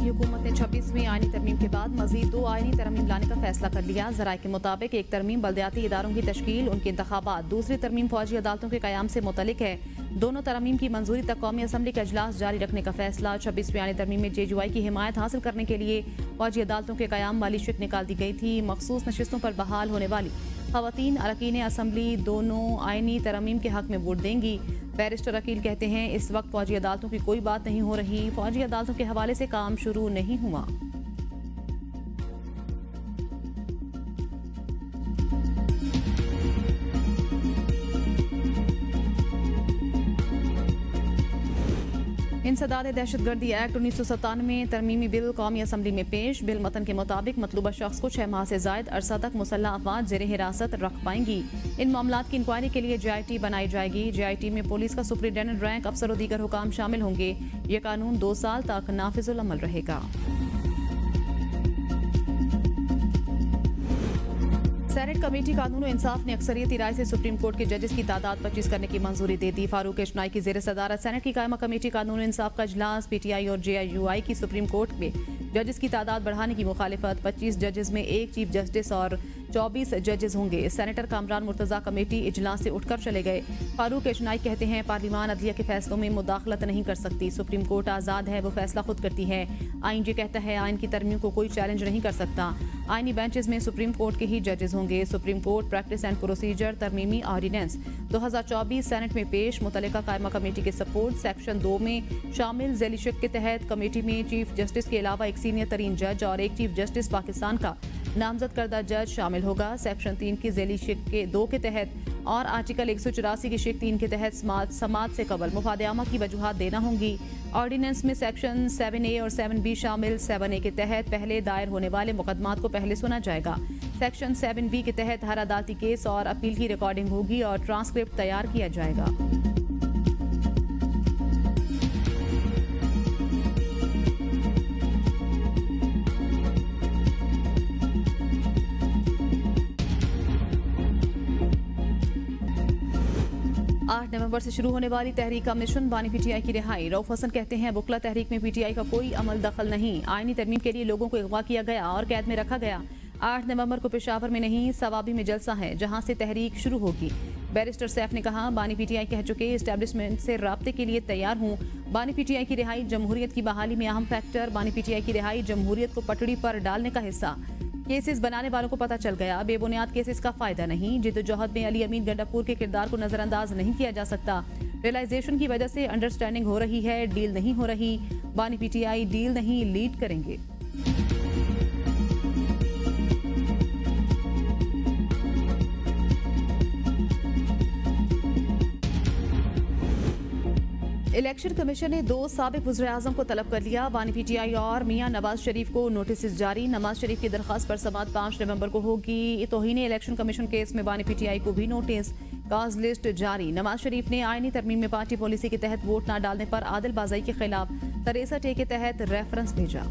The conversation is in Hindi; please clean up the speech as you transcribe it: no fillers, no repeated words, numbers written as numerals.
की हुकूमत ने 26वीं आईनी तरमीम के बाद मजीद 2 आईनी तरमीम लाने का फैसला कर लिया। ज़राए के मुताबिक एक तरमीम बल्दियाती इदारों की तश्कील, उनके इंतखाबात, दूसरी तरमीम फौजी अदालतों के क़याम से मुतलिक है। दोनों तरमीम की मंजूरी तक कौमी असम्बली का इजलास जारी रखने का फैसला। 26वीं आईनी तरमीम में JUI की हिमायत हासिल करने के लिए फौजी अदालतों के क़याम वाली शिक निकाल दी गई थी। मखसूस नशिस्तों पर बहाल होने वाली ख़वातीन अरकान असम्बली दोनों आईनी तरमीम के हक में वोट देंगी। बैरिस्टर अकील कहते हैं, इस वक्त फौजी अदालतों की कोई बात नहीं हो रही, फौजी अदालतों के हवाले से काम शुरू नहीं हुआ। इंसदाद दहशतगर्दी एक्ट 1997 तरमीमी बिल कौमी असम्बली में पेश। बिल मतन के मुताबिक मतलूबा शख्स को 6 माह से जायद अरसा तक मुसल्लह अफवाज जेर हिरासत रख पाएंगी। इन मामलात की इंक्वायरी के लिए JIT बनाई जाएगी। JIT में पुलिस का सुपरिटेंडेंट रैंक अफसर और दीगर हुकाम शामिल होंगे। ये कानून 2 साल तक नाफिजुल अमल रहेगा। सेनेट कमेटी कानून और इंसाफ ने अक्सरियती राय से सुप्रीम कोर्ट के जजेस की तादाद 25 करने की मंजूरी दे दी। फारूक इश्नाई की ज़ेर सदारत सेनेट की कायमा कमेटी कानून और इंसाफ का इजलास। PTI और JUI की सुप्रीम कोर्ट में जजेस की तादाद बढ़ाने की मुखालिफत। 25 जजेस में 1 चीफ जस्टिस और 24 जजेस होंगे। सेनेटर कामरान मुर्तज़ा कमेटी इजलास से उठकर चले गए। फारूक इश्नाई कहते हैं, पार्लिमान अदलिया के फैसलों में मुदाखलत नहीं कर सकती। सुप्रीम कोर्ट आज़ाद है, वो फैसला खुद करती है। INJ कहता है, आइन की तरमीम को कोई चैलेंज नहीं कर सकता। आइनी बेंचेस में सुप्रीम कोर्ट के ही जजेस होंगे। Supreme court practice and procedure तरमीमी ऑर्डिनेंस 2024 सेनेट में पेश। मुतल्लिका कायमा कमेटी के सपोर्ट सेक्शन 2 में शामिल ज़ैली शिक के तहत कमेटी में चीफ जस्टिस के अलावा एक सीनियर तरीन जज और एक चीफ जस्टिस पाकिस्तान का नामजद करदा जज शामिल होगा। सेक्शन 3 की ज़ैली शिक के 2 के तहत और आर्टिकल 184 की शिक 3 के तहत समात से कबल मुफादआमा की वजूहात देना होंगी। ऑर्डिनेंस में सेक्शन 7A और 7B शामिल। 7A के तहत पहले दायर होने वाले मुकदमात को पहले सुना जाएगा। सेक्शन 7B के तहत हर अदालती केस और अपील की रिकॉर्डिंग होगी और ट्रांसक्रिप्ट तैयार किया जाएगा। नवंबर से शुरू होने वाली तहरीक का मिशन बानी PTI की रिहाई। रऊफ हसन कहते हैं, बुकला तहरीक में PTI का कोई अमल दखल नहीं। आईनी तरमीम के लिए लोगों को अगवा किया गया और कैद में रखा गया। 8 नवंबर को पेशावर में नहीं, सवाबी में जलसा है, जहां से तहरीक शुरू होगी। बैरिस्टर सैफ ने कहा, बानी PTI कह चुके एस्टेब्लिशमेंट से राब्ते के लिए तैयार हूँ। बानी PTI की रिहाई जमहूरियत की बहाली में अहम फैक्टर। बानी PTI की रिहाई जमहूरियत को पटड़ी पर डालने का हिस्सा। केसेस बनाने वालों को पता चल गया, बेबुनियाद केसेस का फायदा नहीं। जिद्दोजहद में अली अमीन गंडापुर के किरदार को नजरअंदाज नहीं किया जा सकता। रियलाइजेशन की वजह से अंडरस्टैंडिंग हो रही है, डील नहीं हो रही। बानी PTI डील नहीं, लीड करेंगे। इलेक्शन कमीशन ने 2 साबिक वज़ीर-ए-आज़म को तलब कर लिया। बानी PTI और मियां नवाज शरीफ को नोटिस जारी। नवाज शरीफ की दरख्वास्त पर समाअत 5 नवंबर को होगी। तौहीन इलेक्शन कमीशन केस में बानी PTI को भी नोटिस। काज लिस्ट जारी। नवाज शरीफ ने आईनी तरमीम में पार्टी पॉलिसी के तहत वोट न डालने पर आदिल बाज़ई के खिलाफ 63A के तहत रेफरेंस भेजा।